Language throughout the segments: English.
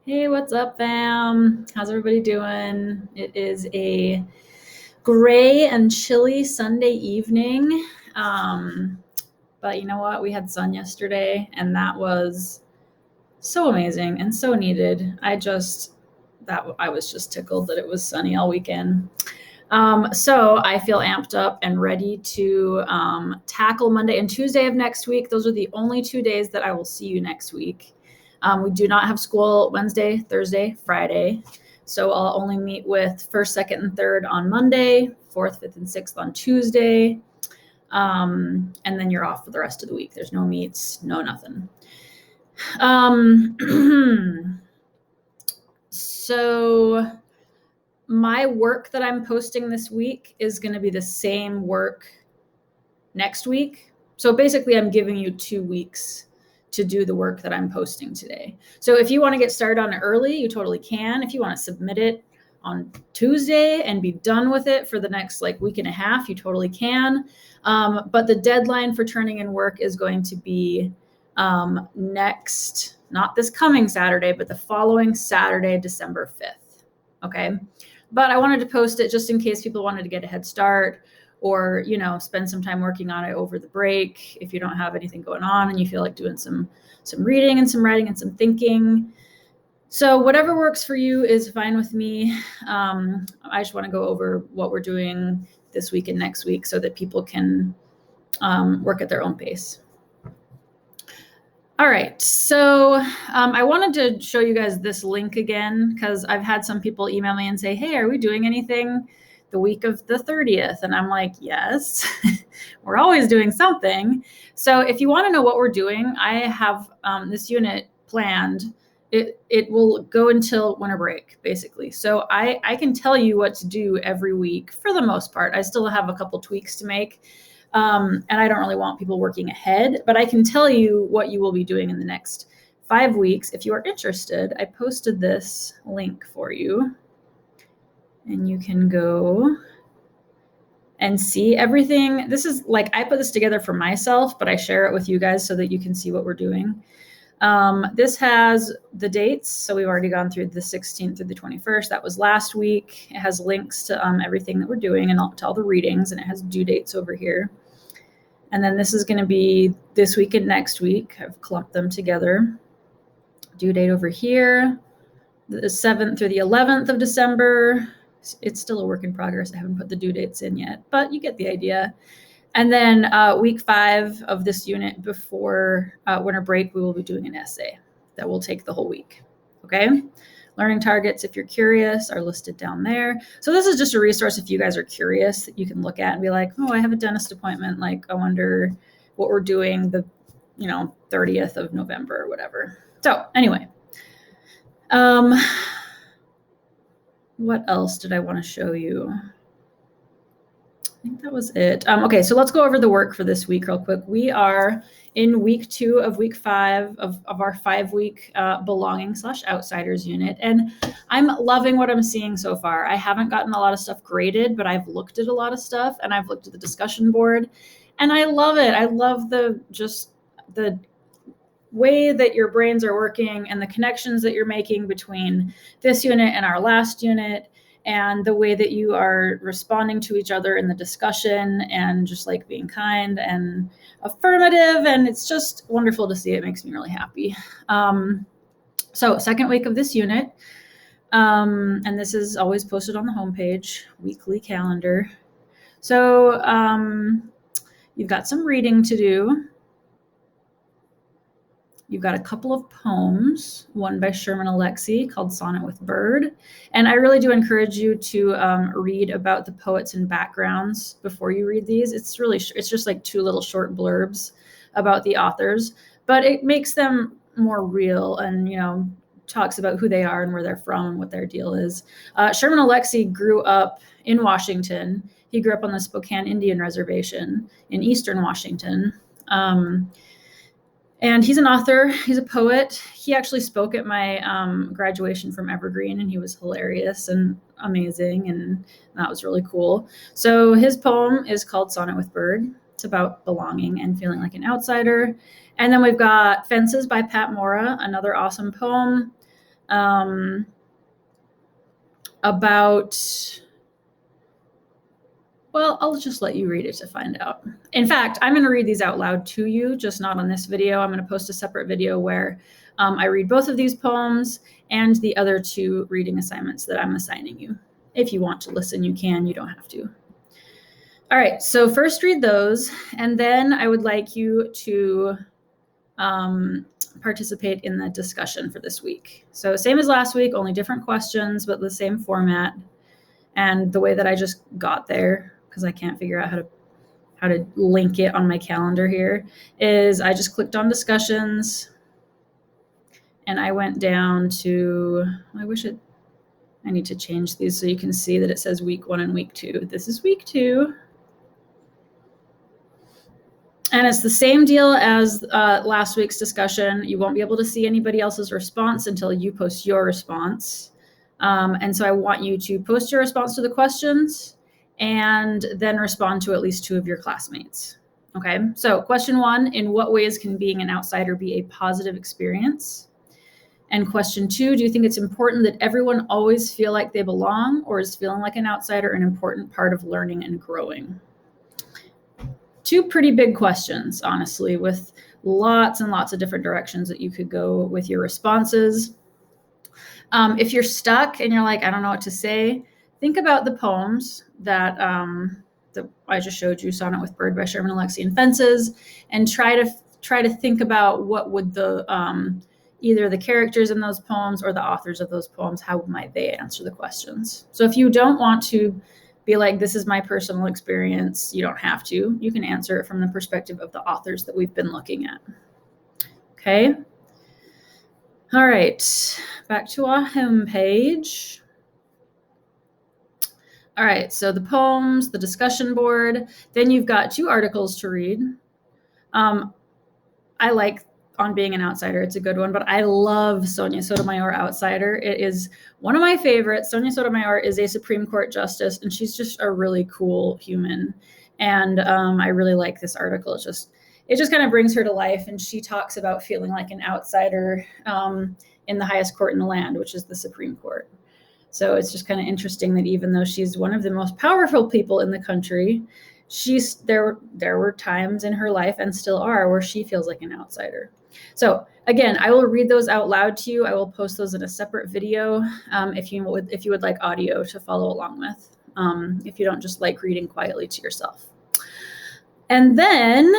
Hey, what's up, fam? How's everybody doing? It is a gray and chilly Sunday evening. But you know what? We had sun yesterday, and that was so amazing and so needed. I was just tickled that it was sunny all weekend. So I feel amped up and ready to tackle Monday and Tuesday of next week. Those are the only 2 days that I will see you next week. We do not have school Wednesday, Thursday, Friday. So I'll only meet with first, second, and third on Monday, fourth, fifth, and sixth on Tuesday. And then you're off for the rest of the week. There's no meets, no nothing. So my work that I'm posting this week is going to be the same work next week. So basically, I'm giving you 2 weeks to do the work that I'm posting today. So if you want to get started on it early, you totally can. If you want to submit it on Tuesday and be done with it for the next week and a half, you totally can. But the deadline for turning in work is going to be next, not this coming Saturday, but the following Saturday, December 5th. Okay. But I wanted to post it just in case people wanted to get a head start or, spend some time working on it over the break if you don't have anything going on and you feel like doing some reading and some writing and some thinking. So whatever works for you is fine with me. I just want to go over what we're doing this week and next week so that people can work at their own pace. All right, so I wanted to show you guys this link again because I've had some people email me and say, hey, are we doing anything the week of the 30th? And I'm like, yes, we're always doing something. So if you want to know what we're doing, I have this unit planned. It will go until winter break, basically. So I can tell you what to do every week for the most part. I still have a couple tweaks to make. And I don't really want people working ahead, but I can tell you what you will be doing in the next 5 weeks. If you are interested, I posted this link for you and you can go and see everything. This is I put this together for myself, but I share it with you guys so that you can see what we're doing. This has the dates. So we've already gone through the 16th through the 21st. That was last week. It has links to everything that we're doing and to all the readings, and it has due dates over here. And then this is going to be this week and next week. I've clumped them together. Due date over here, the 7th through the 11th of December. It's still a work in progress. I haven't put the due dates in yet, but you get the idea. And then week 5 of this unit before winter break, we will be doing an essay that will take the whole week. Okay. Learning targets, if you're curious, are listed down there. So this is just a resource if you guys are curious that you can look at and be like, oh, I have a dentist appointment. I wonder what we're doing the 30th of November or whatever. So anyway, what else did I want to show you? I think that was it. Okay, so let's go over the work for this week real quick. We are in week 2 of week 5 of our 5-week belonging/outsiders unit. And I'm loving what I'm seeing so far. I haven't gotten a lot of stuff graded, but I've looked at a lot of stuff and I've looked at the discussion board and I love it. I love the way that your brains are working and the connections that you're making between this unit and our last unit, and the way that you are responding to each other in the discussion and just being kind and affirmative. And it's just wonderful to see. It makes me really happy. So 2nd week of this unit. And this is always posted on the homepage, weekly calendar. So you've got some reading to do. You've got a couple of poems, one by Sherman Alexie called Sonnet with Bird. And I really do encourage you to read about the poets and backgrounds before you read these. It's just 2 little short blurbs about the authors, but it makes them more real and, talks about who they are and where they're from and what their deal is. Sherman Alexie grew up in Washington. He grew up on the Spokane Indian Reservation in Eastern Washington. And he's an author. He's a poet. He actually spoke at my graduation from Evergreen, and he was hilarious and amazing, and that was really cool. So his poem is called Sonnet with Bird. It's about belonging and feeling like an outsider. And then we've got Fences by Pat Mora, another awesome poem. about, well, I'll just let you read it to find out. In fact, I'm going to read these out loud to you, just not on this video. I'm going to post a separate video where I read both of these poems and the other 2 reading assignments that I'm assigning you. If you want to listen, you can. You don't have to. All right, so first read those, and then I would like you to participate in the discussion for this week. So same as last week, only different questions, but the same format. And the way that I just got there, because I can't figure out how to link it on my calendar here, is I just clicked on discussions and I went down to, I need to change these so you can see that it says week 1 and week 2. This is week 2. And it's the same deal as last week's discussion. You won't be able to see anybody else's response until you post your response. And so I want you to post your response to the questions and then respond to at least 2 of your classmates. Okay, so question 1, in what ways can being an outsider be a positive experience? And question 2, do you think it's important that everyone always feel like they belong, or is feeling like an outsider an important part of learning and growing? 2 pretty big questions, honestly, with lots and lots of different directions that you could go with your responses. If you're stuck and you're like, I don't know what to say, think about the poems that I just showed you, Sonnet with Bird by Sherman Alexian Fences, and try to think about what would the either the characters in those poems or the authors of those poems, how might they answer the questions? So if you don't want to be like, this is my personal experience, you don't have to. You can answer it from the perspective of the authors that we've been looking at. Okay. All right, back to our homepage. All right, so the poems, the discussion board, then you've got 2 articles to read. I like On Being an Outsider, it's a good one, but I love Sonia Sotomayor Outsider. It is one of my favorites. Sonia Sotomayor is a Supreme Court justice, and she's just a really cool human. And I really like this article. It just kind of brings her to life, and she talks about feeling like an outsider in the highest court in the land, which is the Supreme Court. So it's just kind of interesting that even though she's one of the most powerful people in the country, there were times in her life, and still are, where she feels like an outsider. So again, I will read those out loud to you. I will post those in a separate video if you would like audio to follow along with, if you don't just like reading quietly to yourself. And then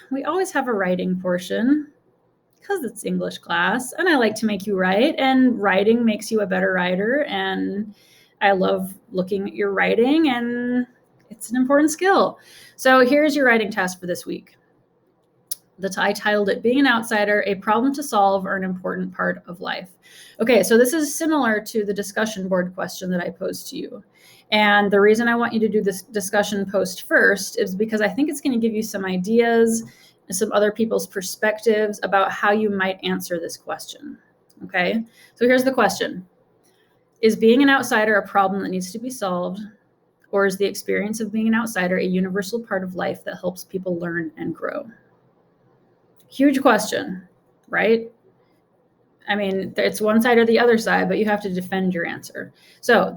we always have a writing portion, because it's English class, and I like to make you write, and writing makes you a better writer, and I love looking at your writing, and it's an important skill. So here's your writing task for this week. I titled it, Being an Outsider, a Problem to Solve or an Important Part of Life. Okay, so this is similar to the discussion board question that I posed to you. And the reason I want you to do this discussion post first is because I think it's going to give you some ideas and some other people's perspectives about how you might answer this question. Okay, so here's the question. Is being an outsider a problem that needs to be solved, or is the experience of being an outsider a universal part of life that helps people learn and grow? Huge question, right? I mean, it's one side or the other side, but you have to defend your answer. So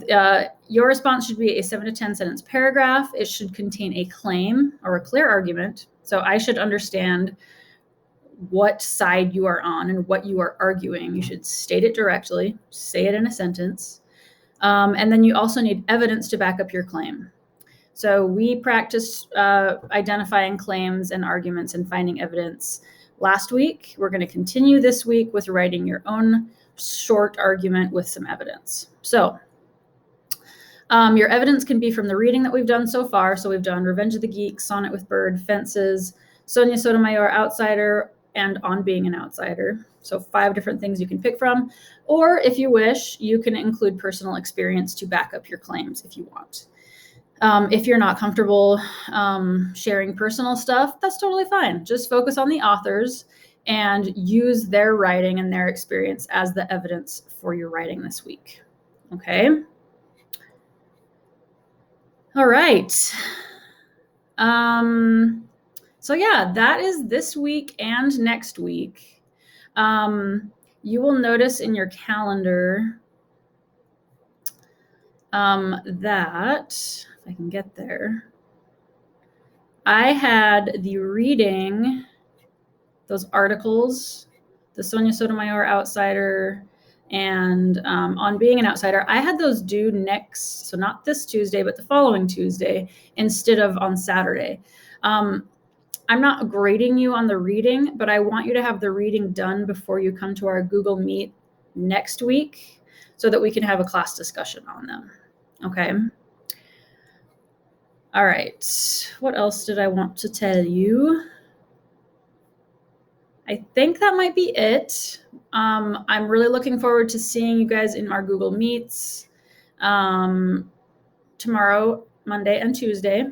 your response should be a 7 to 10 sentence paragraph. It should contain a claim or a clear argument. So I should understand what side you are on and what you are arguing. You should state it directly, say it in a sentence. And then you also need evidence to back up your claim. So we practiced identifying claims and arguments and finding evidence last week. We're going to continue this week with writing your own short argument with some evidence. So your evidence can be from the reading that we've done so far. So we've done Revenge of the Geeks, Sonnet with Bird, Fences, Sonia Sotomayor Outsider, and On Being an Outsider. So 5 different things you can pick from. Or if you wish, you can include personal experience to back up your claims if you want. If you're not comfortable sharing personal stuff, that's totally fine. Just focus on the authors and use their writing and their experience as the evidence for your writing this week. Okay. All right. So yeah, that is this week and next week. you will notice in your calendar that, if I can get there, I had the reading, those articles, the Sonia Sotomayor Outsider and On Being an Outsider, I had those due next, so not this Tuesday, but the following Tuesday instead of on Saturday. I'm not grading you on the reading, but I want you to have the reading done before you come to our Google Meet next week so that we can have a class discussion on them. Okay. All right. What else did I want to tell you? I think that might be it. I'm really looking forward to seeing you guys in our Google Meets tomorrow, Monday and Tuesday.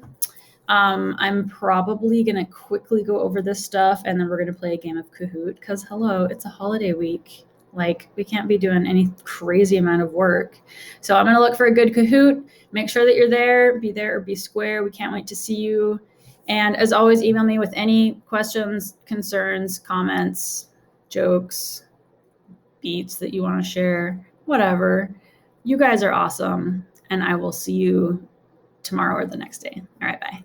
I'm probably going to quickly go over this stuff and then we're going to play a game of Kahoot because hello, it's a holiday week. Like we can't be doing any crazy amount of work. So I'm going to look for a good Kahoot. Make sure that you're there, be there or be square. We can't wait to see you. And as always, email me with any questions, concerns, comments, jokes, beats that you want to share, whatever. You guys are awesome. And I will see you tomorrow or the next day. All right, bye.